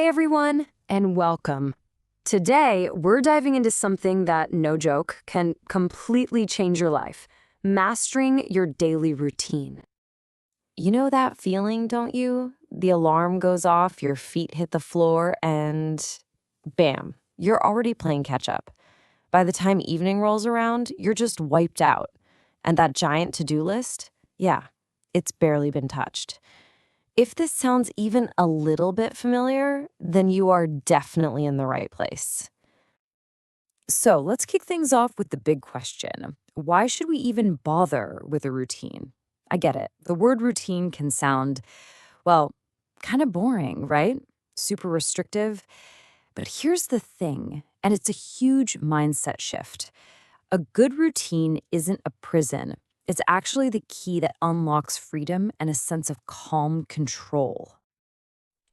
Hey everyone, and welcome. Today, we're diving into something that, no joke, can completely change your life: mastering your daily routine. You know that feeling, don't you? The alarm goes off, your feet hit the floor, and bam, you're already playing catch up. By the time evening rolls around, you're just wiped out. And that giant to-do list? Yeah, it's barely been touched. If this sounds even a little bit familiar, then you are definitely in the right place. So let's kick things off with the big question. Why should we even bother with a routine? I get it. The word routine can sound, well, kind of boring, right? Super restrictive. But here's the thing, and it's a huge mindset shift. A good routine isn't a prison. It's actually the key that unlocks freedom and a sense of calm control.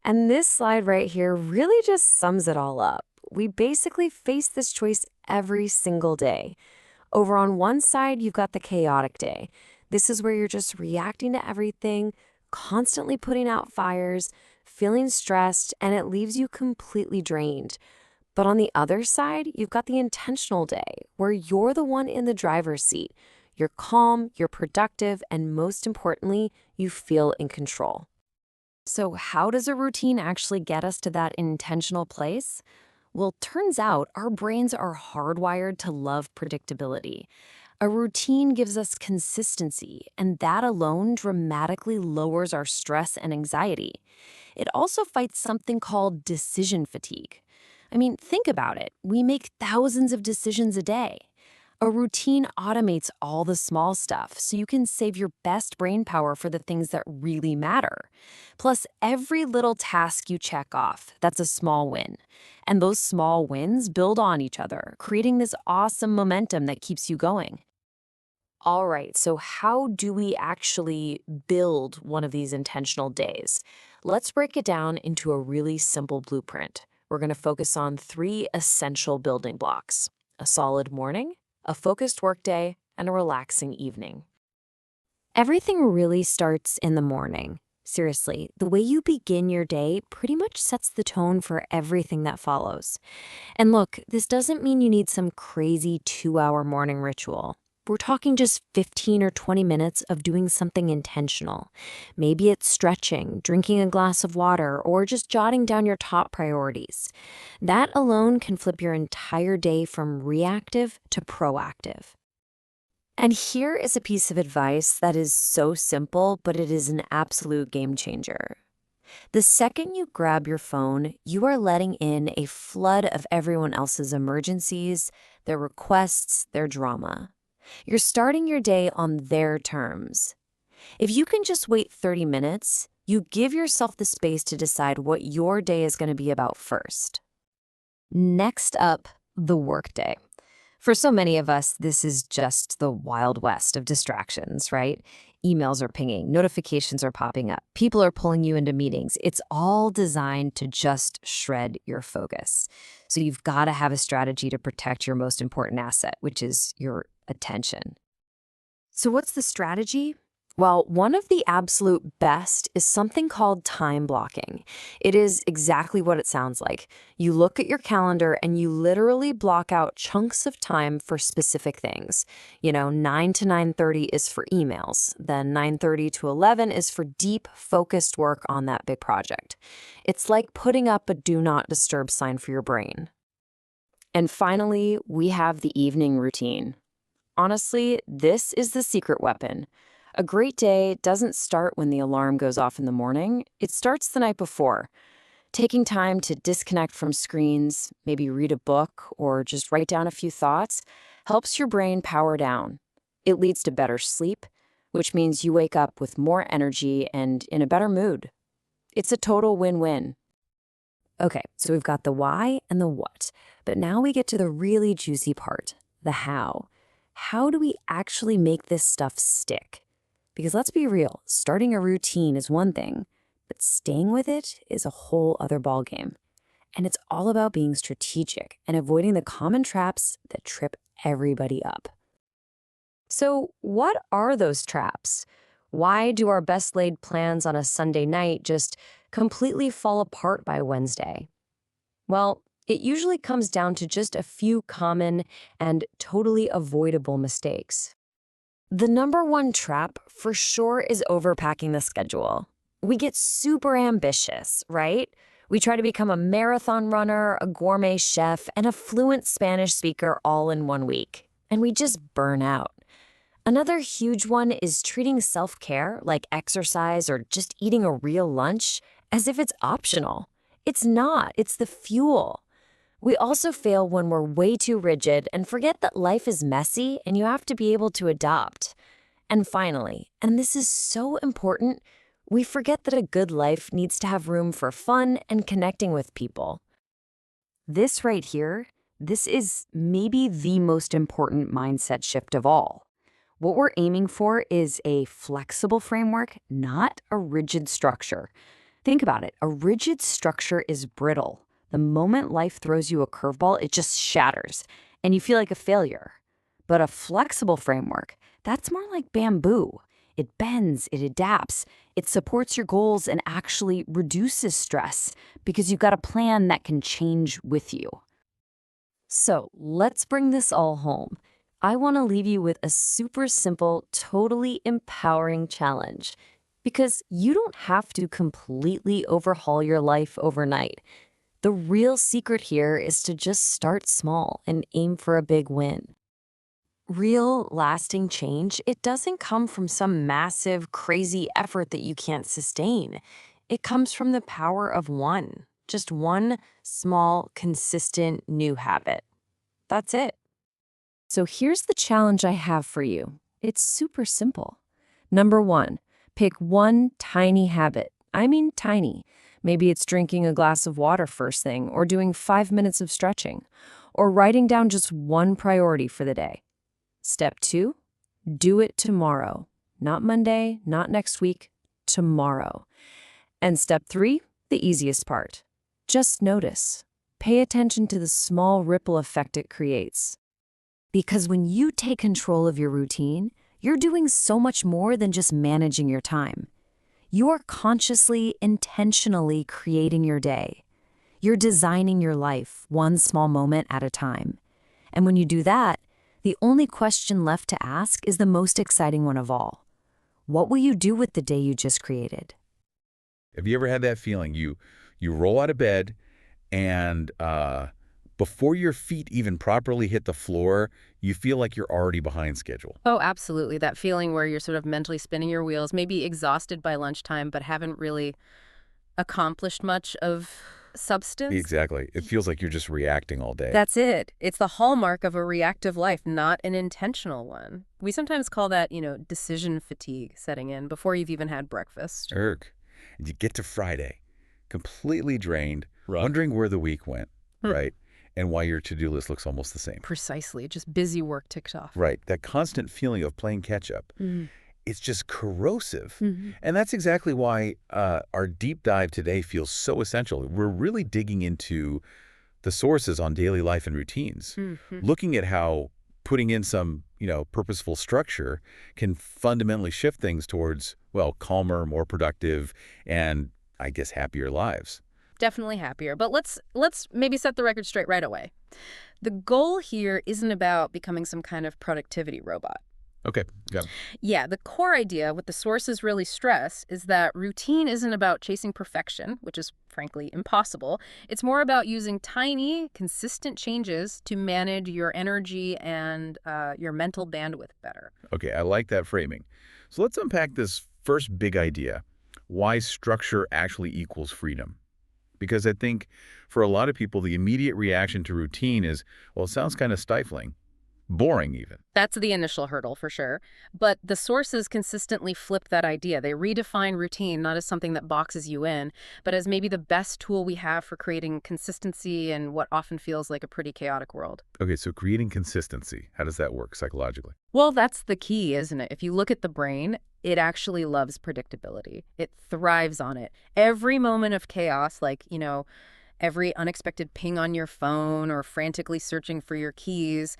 And this slide right here really just sums it all up. We basically face this choice every single day. Over on one side, you've got the chaotic day. This is where you're just reacting to everything, constantly putting out fires, feeling stressed, and it leaves you completely drained. But on the other side, you've got the intentional day, where you're the one in the driver's seat. You're calm, you're productive, and most importantly, you feel in control. So how does a routine actually get us to that intentional place? Well, turns out our brains are hardwired to love predictability. A routine gives us consistency, and that alone dramatically lowers our stress and anxiety. It also fights something called decision fatigue. I mean, think about it. We make thousands of decisions a day. A routine automates all the small stuff so you can save your best brain power for the things that really matter. Plus, every little task you check off, that's a small win. And those small wins build on each other, creating this awesome momentum that keeps you going. All right, so how do we actually build one of these intentional days? Let's break it down into a really simple blueprint. We're going to focus on 3 essential building blocks: a solid morning, a focused workday, and a relaxing evening. Everything really starts in the morning. Seriously, the way you begin your day pretty much sets the tone for everything that follows. And look, this doesn't mean you need some crazy 2-hour morning ritual. We're talking just 15 or 20 minutes of doing something intentional. Maybe it's stretching, drinking a glass of water, or just jotting down your top priorities. That alone can flip your entire day from reactive to proactive. And here is a piece of advice that is so simple, but it is an absolute game changer. The second you grab your phone, you are letting in a flood of everyone else's emergencies, their requests, their drama. You're starting your day on their terms. If you can just wait 30 minutes, you give yourself the space to decide what your day is going to be about first. Next up, the workday. For so many of us, this is just the Wild West of distractions, right? Emails are pinging, notifications are popping up, people are pulling you into meetings. It's all designed to just shred your focus. So you've got to have a strategy to protect your most important asset, which is your attention. So what's the strategy? Well, one of the absolute best is something called time blocking. It is exactly what it sounds like. You look at your calendar and you literally block out chunks of time for specific things. 9 to 9:30 is for emails. Then 9:30 to 11 is for deep, focused work on that big project. It's like putting up a do not disturb sign for your brain. And finally, we have the evening routine. Honestly, this is the secret weapon. A great day doesn't start when the alarm goes off in the morning. It starts the night before. Taking time to disconnect from screens, maybe read a book, or just write down a few thoughts, helps your brain power down. It leads to better sleep, which means you wake up with more energy and in a better mood. It's a total win-win. Okay, so we've got the why and the what, but now we get to the really juicy part, the how. How do we actually make this stuff stick? Because let's be real, starting a routine is one thing, but staying with it is a whole other ballgame. And it's all about being strategic and avoiding the common traps that trip everybody up. So what are those traps? Why do our best laid plans on a Sunday night just completely fall apart by Wednesday? Well, it usually comes down to just a few common and totally avoidable mistakes. The number one trap for sure is overpacking the schedule. We get super ambitious, right? We try to become a marathon runner, a gourmet chef, and a fluent Spanish speaker all in one week. And we just burn out. Another huge one is treating self-care, like exercise or just eating a real lunch, as if it's optional. It's not, it's the fuel. We also fail when we're way too rigid and forget that life is messy and you have to be able to adapt. And finally, and this is so important, we forget that a good life needs to have room for fun and connecting with people. This right here, this is maybe the most important mindset shift of all. What we're aiming for is a flexible framework, not a rigid structure. Think about it. A rigid structure is brittle. The moment life throws you a curveball, it just shatters, and you feel like a failure. But a flexible framework, that's more like bamboo. It bends, it adapts, it supports your goals and actually reduces stress because you've got a plan that can change with you. So let's bring this all home. I want to leave you with a super simple, totally empowering challenge because you don't have to completely overhaul your life overnight. The real secret here is to just start small and aim for a big win. Real, lasting change, it doesn't come from some massive, crazy effort that you can't sustain. It comes from the power of one, just one small, consistent new habit. That's it. So here's the challenge I have for you. It's super simple. Number 1, pick one tiny habit. I mean tiny. Maybe it's drinking a glass of water first thing, or doing 5 minutes of stretching, or writing down just one priority for the day. Step 2, do it tomorrow. Not Monday, not next week, tomorrow. And step 3, the easiest part. Just notice. Pay attention to the small ripple effect it creates. Because when you take control of your routine, you're doing so much more than just managing your time. You're consciously, intentionally creating your day. You're designing your life one small moment at a time. And when you do that, the only question left to ask is the most exciting one of all. What will you do with the day you just created? Have you ever had that feeling? You roll out of bed and before your feet even properly hit the floor, you feel like you're already behind schedule. Oh, absolutely. That feeling where you're sort of mentally spinning your wheels, maybe exhausted by lunchtime, but haven't really accomplished much of substance. Exactly. It feels like you're just reacting all day. That's it. It's the hallmark of a reactive life, not an intentional one. We sometimes call that, decision fatigue setting in before you've even had breakfast. Irk. And you get to Friday, completely drained, wondering where the week went, right? And why your to-do list looks almost the same. Precisely. Just busy work ticked off. Right. That constant feeling of playing catch-up. It's just corrosive. And that's exactly why our deep dive today feels so essential. We're really digging into the sources on daily life and routines, looking at how putting in some, purposeful structure can fundamentally shift things towards, well, calmer, more productive, and I guess happier lives. Definitely happier. But let's maybe set the record straight right away. The goal here isn't about becoming some kind of productivity robot. Okay, got it. Yeah, the core idea, what the sources really stress, is that routine isn't about chasing perfection, which is frankly impossible. It's more about using tiny, consistent changes to manage your energy and your mental bandwidth better. Okay, I like that framing. So let's unpack this first big idea, why structure actually equals freedom. Because I think for a lot of people, the immediate reaction to routine is, well, it sounds kind of stifling. Boring, even. That's the initial hurdle, for sure. But the sources consistently flip that idea. They redefine routine not as something that boxes you in, but as maybe the best tool we have for creating consistency in what often feels like a pretty chaotic world. Okay, so creating consistency, how does that work psychologically? Well, that's the key, isn't it? If you look at the brain, it actually loves predictability. It thrives on it. Every moment of chaos, like, every unexpected ping on your phone or frantically searching for your keys,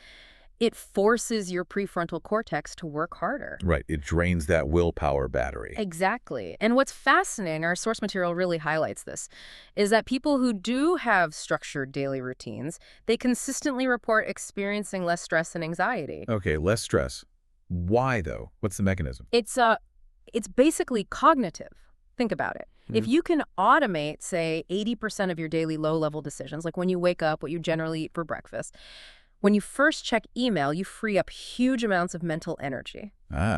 It forces your prefrontal cortex to work harder. Right. It drains that willpower battery. Exactly. And what's fascinating, our source material really highlights this, is that people who do have structured daily routines, they consistently report experiencing less stress and anxiety. Okay, less stress. Why, though? What's the mechanism? It's basically cognitive. Think about it. If you can automate, say, 80% of your daily low-level decisions, like when you wake up, what you generally eat for breakfast, when you first check email, you free up huge amounts of mental energy.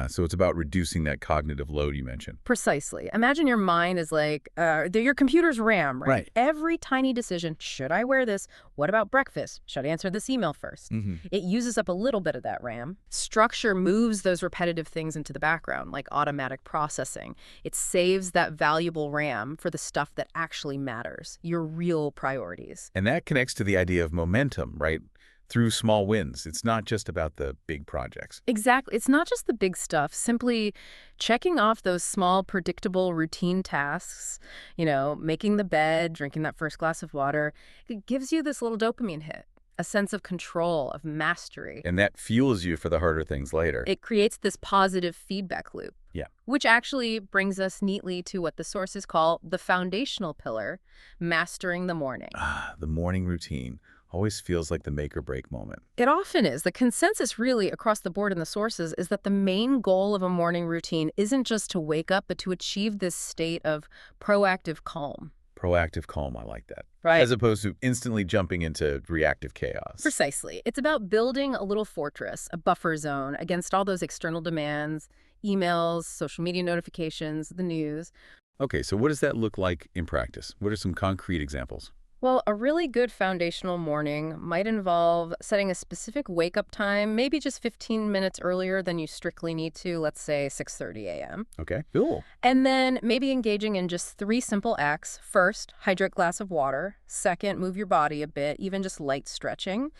So it's about reducing that cognitive load you mentioned. Precisely. Imagine your mind is like your computer's RAM, right? Right. Every tiny decision, should I wear this? What about breakfast? Should I answer this email first? It uses up a little bit of that RAM. Structure moves those repetitive things into the background, like automatic processing. It saves that valuable RAM for the stuff that actually matters, your real priorities. And that connects to the idea of momentum, right? Through small wins. It's not just about the big projects. Exactly. It's not just the big stuff. Simply checking off those small, predictable, routine tasks, making the bed, drinking that first glass of water, it gives you this little dopamine hit, a sense of control, of mastery. And that fuels you for the harder things later. It creates this positive feedback loop. Yeah. Which actually brings us neatly to what the sources call the foundational pillar, mastering the morning. The morning routine always feels like the make or break moment. It often is. The consensus really across the board in the sources is that the main goal of a morning routine isn't just to wake up, but to achieve this state of proactive calm. Proactive calm, I like that. Right. As opposed to instantly jumping into reactive chaos. Precisely. It's about building a little fortress, a buffer zone against all those external demands, emails, social media notifications, the news. Okay, so what does that look like in practice? What are some concrete examples? Well, a really good foundational morning might involve setting a specific wake-up time, maybe just 15 minutes earlier than you strictly need to, let's say 6:30 a.m. Okay, cool. And then maybe engaging in just 3 simple acts. First, hydrate glass of water. Second, move your body a bit, even just light stretching.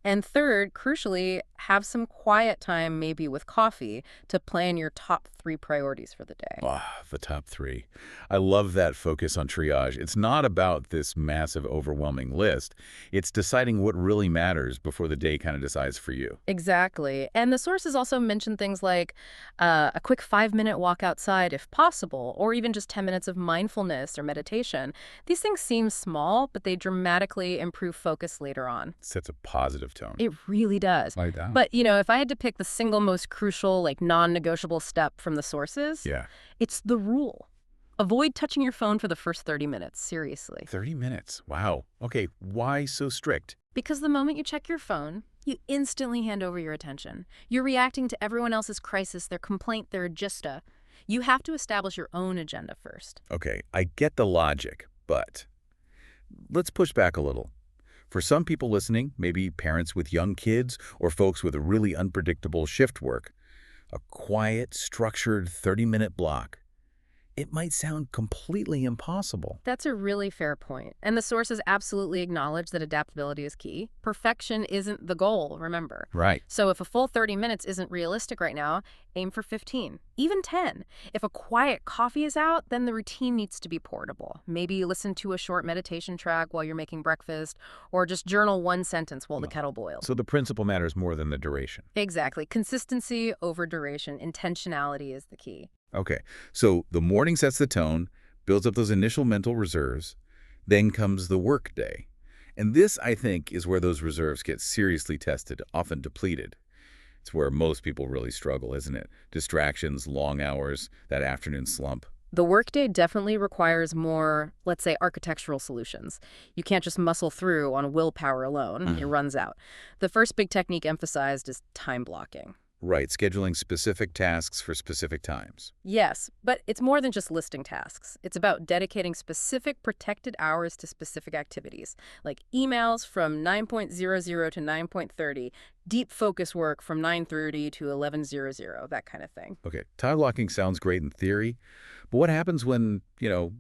And third, crucially, have some quiet time, maybe with coffee, to plan your top 3 priorities for the day. The top 3. I love that focus on triage. It's not about this massive, overwhelming list. It's deciding what really matters before the day kind of decides for you. Exactly. And the sources also mention things like a quick 5-minute walk outside if possible, or even just 10 minutes of mindfulness or meditation. These things seem small, but they dramatically improve focus later on. Sets a positive tone. It really does. Like that. But, if I had to pick the single most crucial, non-negotiable step from the sources, it's the rule. Avoid touching your phone for the first 30 minutes, seriously. 30 minutes. Wow. Okay, why so strict? Because the moment you check your phone, you instantly hand over your attention. You're reacting to everyone else's crisis, their complaint, their agenda. You have to establish your own agenda first. Okay, I get the logic, but let's push back a little. For some people listening, maybe parents with young kids or folks with a really unpredictable shift work, a quiet, structured 30-minute block, it might sound completely impossible. That's a really fair point. And the sources absolutely acknowledge that adaptability is key. Perfection isn't the goal, remember. Right. So if a full 30 minutes isn't realistic right now, aim for 15, even 10. If a quiet coffee is out, then the routine needs to be portable. Maybe you listen to a short meditation track while you're making breakfast, or just journal one sentence while the kettle boils. So the principle matters more than the duration. Exactly. Consistency over duration. Intentionality is the key. Okay, so the morning sets the tone, builds up those initial mental reserves, then comes the workday. And this, I think, is where those reserves get seriously tested, often depleted. It's where most people really struggle, isn't it? Distractions, long hours, that afternoon slump. The workday definitely requires more, let's say, architectural solutions. You can't just muscle through on willpower alone. It runs out. The first big technique emphasized is time blocking. Right, scheduling specific tasks for specific times. Yes, but it's more than just listing tasks. It's about dedicating specific protected hours to specific activities, like emails from 9:00 to 9:30, deep focus work from 9:30 to 11:00, that kind of thing. Okay, time blocking sounds great in theory, but what happens when,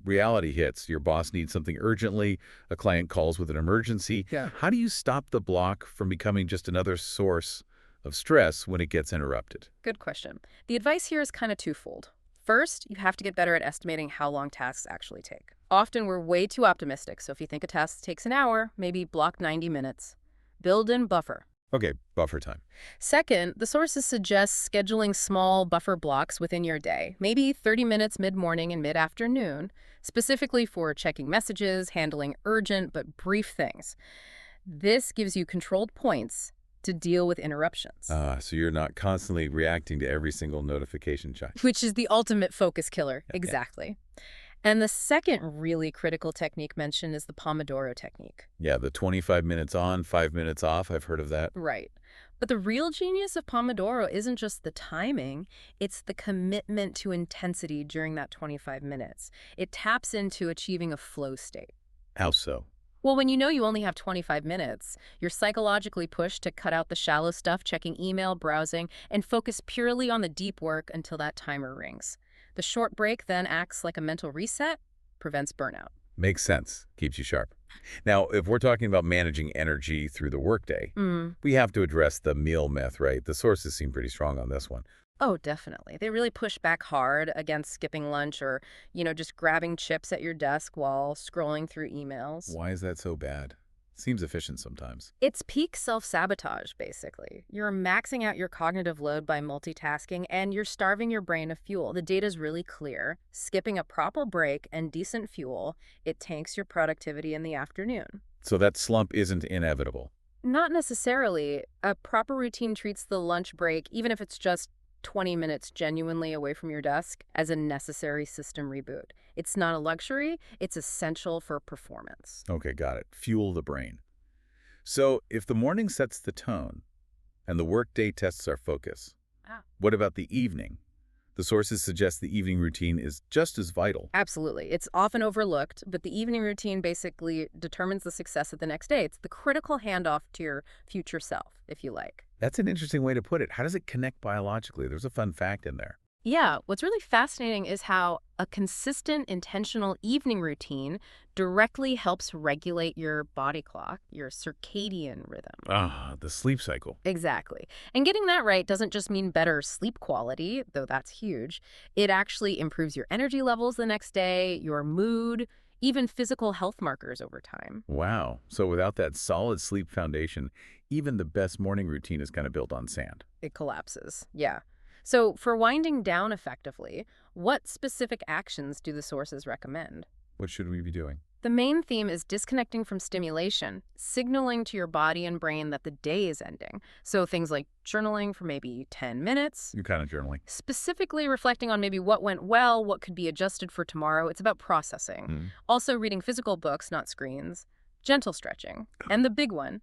reality hits? Your boss needs something urgently, a client calls with an emergency. How do you stop the block from becoming just another source of stress when it gets interrupted? Good question. The advice here is kind of twofold. First, you have to get better at estimating how long tasks actually take. Often we're way too optimistic, so if you think a task takes an hour, maybe block 90 minutes. Build in buffer. Okay, buffer time. Second, the sources suggest scheduling small buffer blocks within your day, maybe 30 minutes mid-morning and mid-afternoon, specifically for checking messages, handling urgent but brief things. This gives you controlled points to deal with interruptions, So you're not constantly reacting to every single notification chime. which is the ultimate focus killer. Yeah. Exactly. And the second really critical technique mentioned is the Pomodoro technique. Yeah, the 25 minutes on, 5 minutes off. I've heard of that. Right. But the real genius of Pomodoro isn't just the timing, it's the commitment to intensity during that 25 minutes. It taps into achieving a flow state. How so? Well, when you know you only have 25 minutes, you're psychologically pushed to cut out the shallow stuff, checking email, browsing, and focus purely on the deep work until that timer rings. The short break then acts like a mental reset, prevents burnout. Makes sense. Keeps you sharp. Now, if we're talking about managing energy through the workday, we have to address the meal myth, right? The sources seem pretty strong on this one. Oh, definitely. They really push back hard against skipping lunch or, just grabbing chips at your desk while scrolling through emails. Why is that so bad? Seems efficient sometimes. It's peak self-sabotage, basically. You're maxing out your cognitive load by multitasking, and you're starving your brain of fuel. The data's really clear. Skipping a proper break and decent fuel, it tanks your productivity in the afternoon. So that slump isn't inevitable. Not necessarily. A proper routine treats the lunch break, even if it's just 20 minutes genuinely away from your desk, as a necessary system reboot. It's not a luxury, it's essential for performance. Okay, got it. Fuel the brain. So if the morning sets the tone and the workday tests our focus, what about the evening? The sources suggest the evening routine is just as vital. Absolutely. It's often overlooked, but the evening routine basically determines the success of the next day. It's the critical handoff to your future self, if you like. That's an interesting way to put it. How does it connect biologically? There's a fun fact in there. Yeah, what's really fascinating is how a consistent, intentional evening routine directly helps regulate your body clock, your circadian rhythm. The sleep cycle. Exactly. And getting that right doesn't just mean better sleep quality, though that's huge. It actually improves your energy levels the next day, your mood, even physical health markers over time. Wow. So without that solid sleep foundation, even the best morning routine is kind of built on sand. It collapses. Yeah. So for winding down effectively, what specific actions do the sources recommend? What should we be doing? The main theme is disconnecting from stimulation, signaling to your body and brain that the day is ending. So things like journaling for maybe 10 minutes. You're kind of journaling. Specifically reflecting on maybe what went well, what could be adjusted for tomorrow. It's about processing. Also reading physical books, not screens. Gentle stretching. And the big one,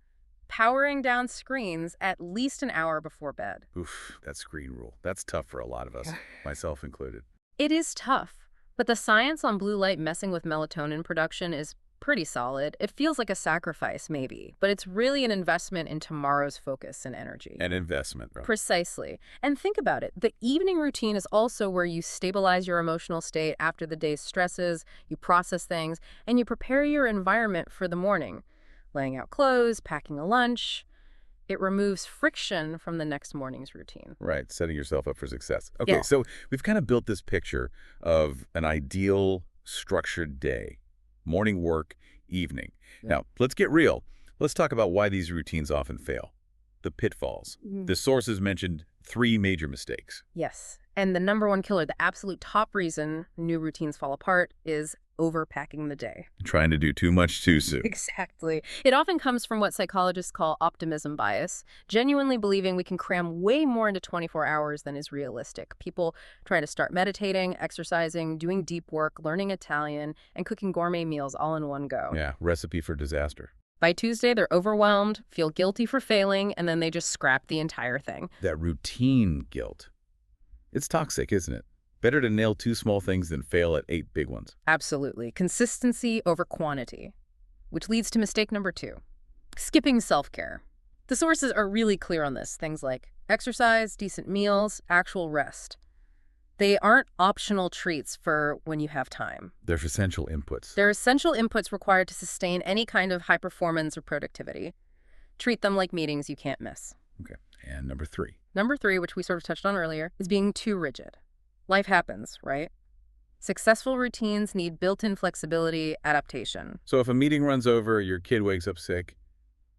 powering down screens at least an hour before bed. Oof, that screen rule. That's tough for a lot of us, myself included. It is tough, but the science on blue light messing with melatonin production is pretty solid. It feels like a sacrifice, maybe, but it's really an investment in tomorrow's focus and energy. An investment, right? Precisely. And think about it. The evening routine is also where you stabilize your emotional state after the day's stresses, you process things, and you prepare your environment for the morning. Laying out clothes, packing a lunch. It removes friction from the next morning's routine. Right, setting yourself up for success. Okay, Yeah. So we've kind of built this picture of an ideal structured day. Morning work, evening. Yeah. Now, let's get real. Let's talk about why these routines often fail. The pitfalls. The sources mentioned 3 major mistakes. Yes. And the number one killer, the absolute top reason new routines fall apart, is overpacking the day. Trying to do too much too soon. Exactly. It often comes from what psychologists call optimism bias, genuinely believing we can cram way more into 24 hours than is realistic. People trying to start meditating, exercising, doing deep work, learning Italian, and cooking gourmet meals all in one go. Yeah, recipe for disaster. By Tuesday, they're overwhelmed, feel guilty for failing, and then they just scrap the entire thing. That routine guilt. It's toxic, isn't it? Better to nail 2 small things than fail at 8 big ones. Absolutely. Consistency over quantity, which leads to mistake number 2, skipping self-care. The sources are really clear on this. Things like exercise, decent meals, actual rest. They aren't optional treats for when you have time. They're essential inputs. They're essential inputs required to sustain any kind of high performance or productivity. Treat them like meetings you can't miss. Okay, and number 3. Number 3, which we sort of touched on earlier, is being too rigid. Life happens, right? Successful routines need built-in flexibility, adaptation. So if a meeting runs over, your kid wakes up sick,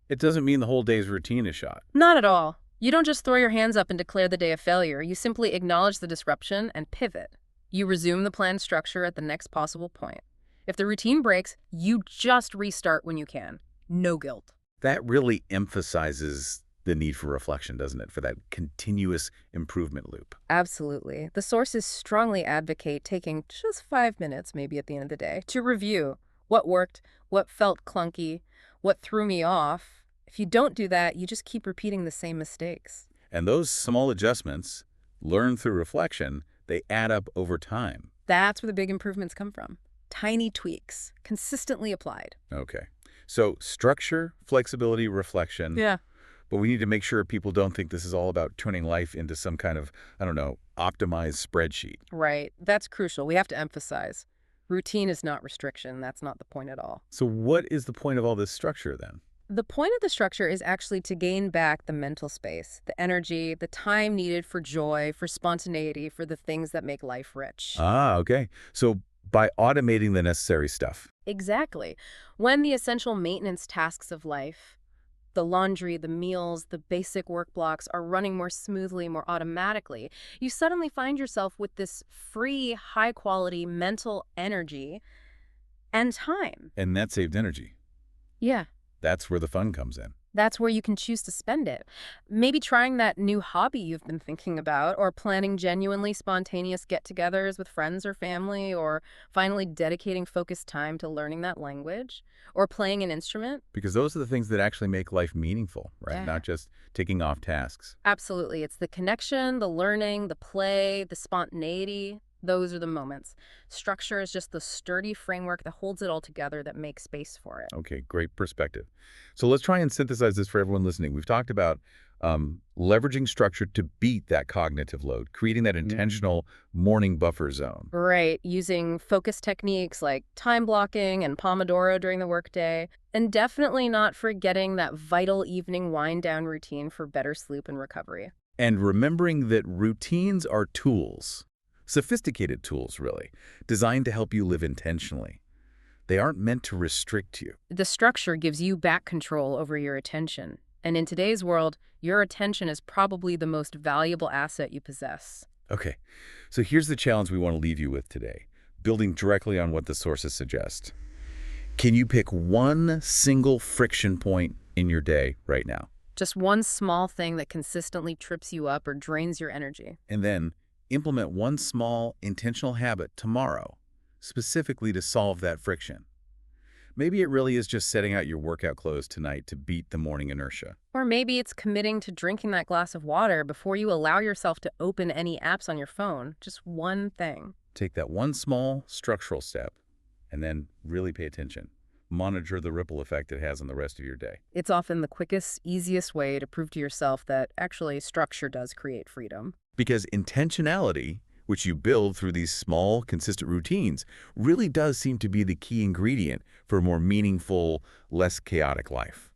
It doesn't mean the whole day's routine is shot. Not at all. You don't just throw your hands up and declare the day a failure. You simply acknowledge the disruption and pivot. You resume the planned structure at the next possible point. If the routine breaks, you just restart when you can. No guilt. That really emphasizes the need for reflection, doesn't it? For that continuous improvement loop. Absolutely. The sources strongly advocate taking just 5 minutes, maybe at the end of the day, to review what worked, what felt clunky, what threw me off. If you don't do that, you just keep repeating the same mistakes. And those small adjustments, learned through reflection, they add up over time. That's where the big improvements come from. Tiny tweaks, consistently applied. Okay. So structure, flexibility, reflection. Yeah. But we need to make sure people don't think this is all about turning life into some kind of, I don't know, optimized spreadsheet. Right. That's crucial. We have to emphasize. Routine is not restriction. That's not the point at all. So what is the point of all this structure then? The point of the structure is actually to gain back the mental space, the energy, the time needed for joy, for spontaneity, for the things that make life rich. Ah, okay. So by automating the necessary stuff. Exactly. When the essential maintenance tasks of life, the laundry, the meals, the basic work blocks are running more smoothly, more automatically, you suddenly find yourself with this free, high-quality mental energy and time. And that saved energy. Yeah. That's where the fun comes in. That's where you can choose to spend it. Maybe trying that new hobby you've been thinking about, or planning genuinely spontaneous get-togethers with friends or family, or finally dedicating focused time to learning that language, or playing an instrument. Because those are the things that actually make life meaningful, right? Yeah. Not just ticking off tasks. Absolutely. It's the connection, the learning, the play, the spontaneity. Those are the moments. Structure is just the sturdy framework that holds it all together, that makes space for it. Okay, great perspective. So let's try and synthesize this for everyone listening. We've talked about leveraging structure to beat that cognitive load, creating that intentional morning buffer zone. Right, using focus techniques like time blocking and Pomodoro during the workday, and definitely not forgetting that vital evening wind-down routine for better sleep and recovery. And remembering that routines are tools, sophisticated tools really, designed to help you live intentionally. They aren't meant to restrict you. The structure gives you back control over your attention. And in today's world, your attention is probably the most valuable asset you possess. Okay, so here's the challenge we want to leave you with today, building directly on what the sources suggest. Can you pick one single friction point in your day right now? Just one small thing that consistently trips you up or drains your energy. And then implement one small intentional habit tomorrow, specifically to solve that friction. Maybe it really is just setting out your workout clothes tonight to beat the morning inertia. Or maybe it's committing to drinking that glass of water before you allow yourself to open any apps on your phone. Just one thing. Take that one small structural step and then really pay attention. Monitor the ripple effect it has on the rest of your day. It's often the quickest, easiest way to prove to yourself that actually structure does create freedom. Because intentionality, which you build through these small, consistent routines, really does seem to be the key ingredient for a more meaningful, less chaotic life.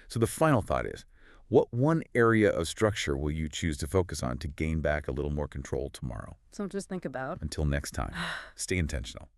So the final thought is, what one area of structure will you choose to focus on to gain back a little more control tomorrow? So just think about. Until next time, stay intentional.